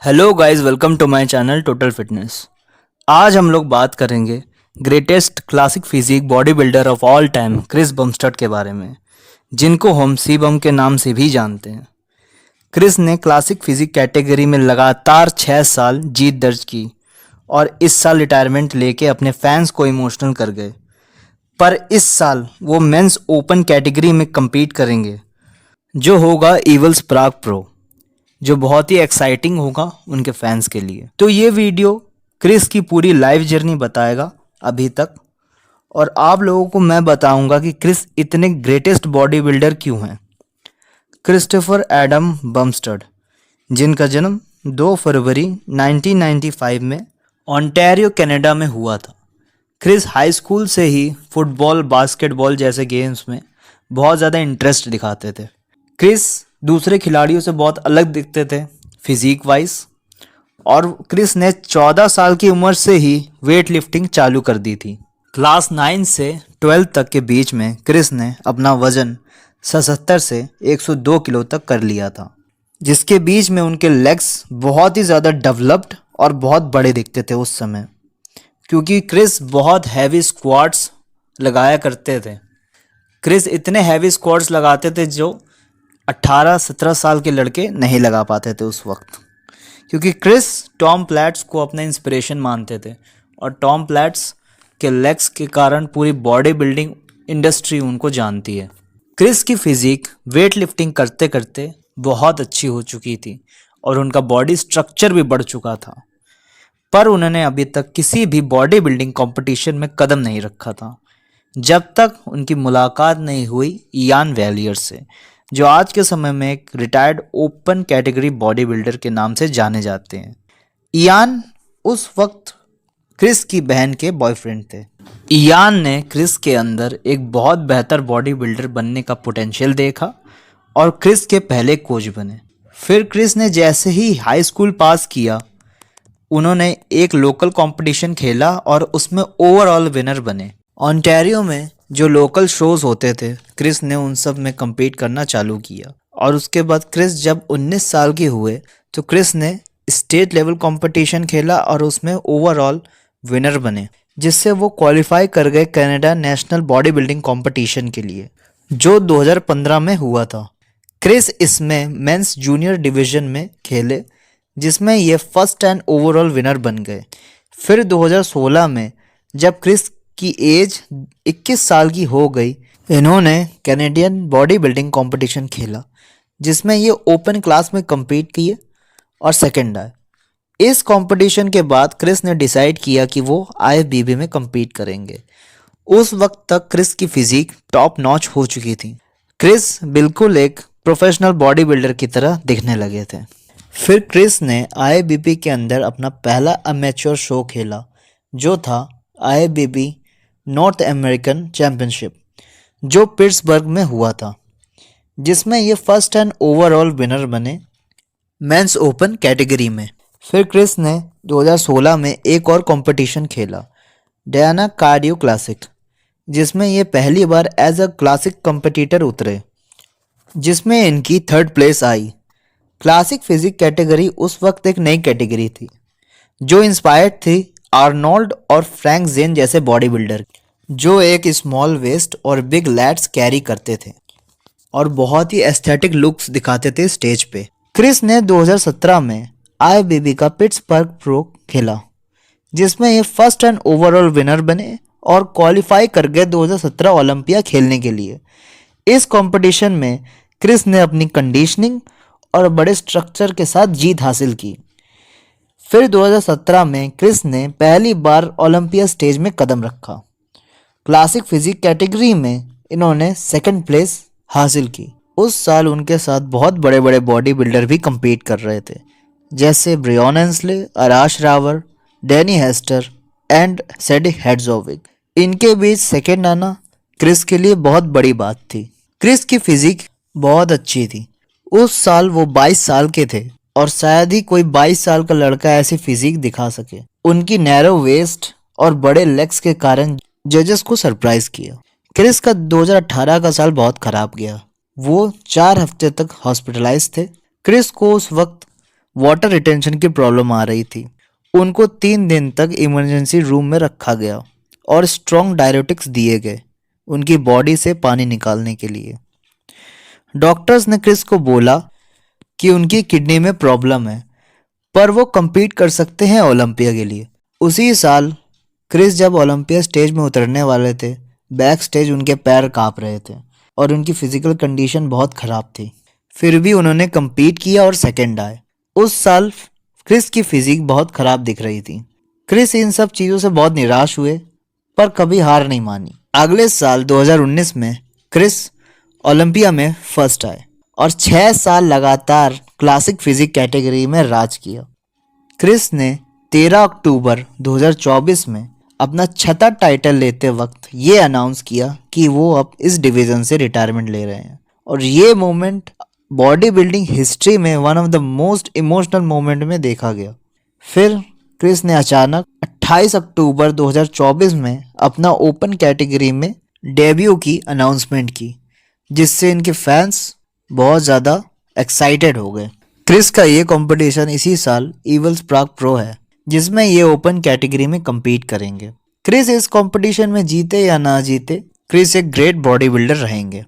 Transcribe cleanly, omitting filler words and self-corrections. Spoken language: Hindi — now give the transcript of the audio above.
Hello guys, welcome to my channel total fitness. आज हम लोग बात करेंगे greatest classic physique body builder of all time Chris Bumstead के बारे में, जिनको हम सी बम के नाम से भी जानते हैं। क्रिस ने क्लासिक फिजिक कैटेगरी में लगातार 6 साल जीत दर्ज की और इस साल रिटायरमेंट लेके अपने फैंस को इमोशनल कर गए। पर इस साल वो मेंस ओपन कैटेगरी में compete करेंगे, जो होगा इवल्स प्राग प्रो, जो बहुत ही एक्साइटिंग होगा उनके फैंस के लिए। तो ये वीडियो क्रिस की पूरी लाइफ जर्नी बताएगा अभी तक, और आप लोगों को मैं बताऊंगा कि क्रिस इतने ग्रेटेस्ट बॉडी बिल्डर क्यों हैं। क्रिस्टोफर एडम बमस्टड, जिनका जन्म 2 फरवरी 1995 में ओंटारियो कनाडा में हुआ था। क्रिस हाई स्कूल से ही फुटबॉल, बास्केटबॉल जैसे गेम्स में बहुत ज़्यादा इंटरेस्ट दिखाते थे। क्रिस दूसरे खिलाड़ियों से बहुत अलग दिखते थे फिजिक वाइज, और क्रिस ने 14 साल की उम्र से ही वेट लिफ्टिंग चालू कर दी थी। क्लास 9 से 12 तक के बीच में क्रिस ने अपना वजन 77 से 102 किलो तक कर लिया था, जिसके बीच में उनके लेग्स बहुत ही ज़्यादा डेवलप्ड और बहुत बड़े दिखते थे उस समय, क्योंकि क्रिस बहुत हैवी स्क्वाट्स लगाया करते थे। क्रिस इतने हैवी स्क्वाट्स लगाते थे जो 18-17 साल के लड़के नहीं लगा पाते थे उस वक्त, क्योंकि क्रिस टॉम प्लैट्स को अपना इंस्पिरेशन मानते थे और टॉम प्लैट्स के लेग्स के कारण पूरी बॉडी बिल्डिंग इंडस्ट्री उनको जानती है। क्रिस की फिजिक वेट लिफ्टिंग करते करते बहुत अच्छी हो चुकी थी और उनका बॉडी स्ट्रक्चर भी बढ़ चुका था, पर उन्होंने अभी तक किसी भी बॉडी बिल्डिंग कॉम्पिटिशन में कदम नहीं रखा था, जब तक उनकी मुलाकात नहीं हुई इयान वैलियर से, जो आज के समय में एक retired open category body builder के नाम से जाने जाते हैं। इयान उस वक्त क्रिस की बहन के बॉयफ्रेंड थे। इयान ने क्रिस के अंदर एक बहुत बेहतर बॉडी बिल्डर बनने का पोटेंशियल देखा और क्रिस के पहले कोच बने। फिर क्रिस ने जैसे ही हाई स्कूल पास किया, उन्होंने एक लोकल कंपटीशन खेला और उसमें ओवरऑल विनर बने। ओंटारियो में जो लोकल शोज होते थे, क्रिस ने उन सब में compete करना चालू किया, और उसके बाद क्रिस जब 19 साल के हुए तो क्रिस ने स्टेट लेवल कंपटीशन खेला और उसमें ओवरऑल विनर बने, जिससे वो क्वालिफाई कर गए Canada national body building competition के लिए, जो 2015 में हुआ था। क्रिस इसमें मेंस जूनियर डिवीजन में खेले, जिसमें ये फर्स्ट एंड ओवरऑल विनर बन गए। फिर 2016 में जब क्रिस की एज 21 साल की हो गई, इन्होंने कैनेडियन बॉडी बिल्डिंग कॉम्पिटिशन खेला, जिसमें ये ओपन क्लास में compete किए और सेकंड आए। इस कंपटीशन के बाद क्रिस ने डिसाइड किया कि वो IFBB में compete करेंगे। उस वक्त तक क्रिस की फिजिक टॉप नॉच हो चुकी थी। क्रिस बिल्कुल एक प्रोफेशनल बॉडी बिल्डर की तरह दिखने लगे थे। फिर क्रिस ने IFBB के अंदर अपना पहला अमेच्योर शो खेला, जो था IFBB नॉर्थ अमेरिकन चैंपियनशिप, जो पिट्सबर्ग में हुआ था, जिसमें ये फर्स्ट एंड ओवरऑल विनर बने मेंस ओपन कैटेगरी में। फिर क्रिस ने 2016 में एक और कंपटीशन खेला, डायना कार्डियो क्लासिक, जिसमें ये पहली बार एज अ क्लासिक कंपटीटर उतरे, जिसमें इनकी 3rd प्लेस आई। क्लासिक फिजिक कैटेगरी उस वक्त एक नई कैटेगरी थी, जो इंस्पायर्ड थी आर्नोल्ड और फ्रैंक जेन जैसे बॉडी बिल्डर, जो एक स्मॉल वेस्ट और बिग लैट्स कैरी करते थे और बहुत ही एस्थेटिक लुक्स दिखाते थे स्टेज पे। क्रिस ने 2017 में IFBB का पिट्सबर्ग प्रो खेला, जिसमें ये फर्स्ट एंड ओवरऑल विनर बने और क्वालिफाई कर गए 2017 ओलंपिया खेलने के लिए। इस कंपटीशन में क्रिस ने अपनी कंडीशनिंग और बड़े स्ट्रक्चर के साथ जीत हासिल की। फिर 2017 में क्रिस ने पहली बार ओलंपिया स्टेज में कदम रखा। क्लासिक फिजिक कैटेगरी में इन्होंने 2nd प्लेस हासिल की। उस साल उनके साथ बहुत बड़े बड़े बॉडी बिल्डर भी compete कर रहे थे, जैसे ब्रियन एंसले, अराश रावर, Danny Hester and Sadik Hadzovic. इनके बीच सेकंड आना क्रिस के लिए बहुत बड़ी बात थी। क्रिस की फिजिक बहुत अच्छी थी। उस साल वो 22 साल के थे और शायद ही कोई 22 साल का लड़का ऐसी फिजिक दिखा सके। उनकी नैरो वेस्ट और बड़े लेग्स के कारण जजेस को सरप्राइज किया। क्रिस का 2018 का साल बहुत खराब गया। वो 4 हफ्ते तक हॉस्पिटलाइज थे। क्रिस को उस वक्त वाटर रिटेंशन की प्रॉब्लम आ रही थी। उनको 3 दिन तक इमरजेंसी रूम में रखा गया और स्ट्रॉन्ग डायरेटिक्स दिए गए उनकी बॉडी से पानी निकालने के लिए। डॉक्टर्स ने क्रिस को बोला कि उनकी किडनी में प्रॉब्लम है, पर वो compete कर सकते हैं ओलंपिया के लिए। उसी साल क्रिस जब ओलंपिया स्टेज में उतरने वाले थे, बैक स्टेज उनके पैर कांप रहे थे और उनकी फिजिकल कंडीशन बहुत ख़राब थी। फिर भी उन्होंने compete किया और सेकंड आए। उस साल क्रिस की फिजिक बहुत ख़राब दिख रही थी। क्रिस इन सब चीज़ों से बहुत निराश हुए, पर कभी हार नहीं मानी। अगले साल 2019 में क्रिस ओलंपिया में फर्स्ट आए और 6 साल लगातार क्लासिक फिजिक कैटेगरी में राज किया। क्रिस ने 13 अक्टूबर 2024 में अपना छठा टाइटल लेते वक्त ये अनाउंस किया कि वो अब इस डिवीज़न से रिटायरमेंट ले रहे हैं और ये मोमेंट बॉडी बिल्डिंग हिस्ट्री में one of the most emotional moment में देखा गया। फिर क्रिस ने अचानक 28 अक्टूबर 2024 में अपना ओपन कैटेगरी में डेब्यू की अनाउंसमेंट की, जिससे इनके फैंस बहुत ज़्यादा एक्साइटेड हो गए। क्रिस का ये कंपटीशन इसी साल इवल्स प्राग प्रो है, जिसमें ये ओपन कैटेगरी में compete करेंगे। क्रिस इस कंपटीशन में जीते या ना जीते, क्रिस एक ग्रेट बॉडी बिल्डर रहेंगे।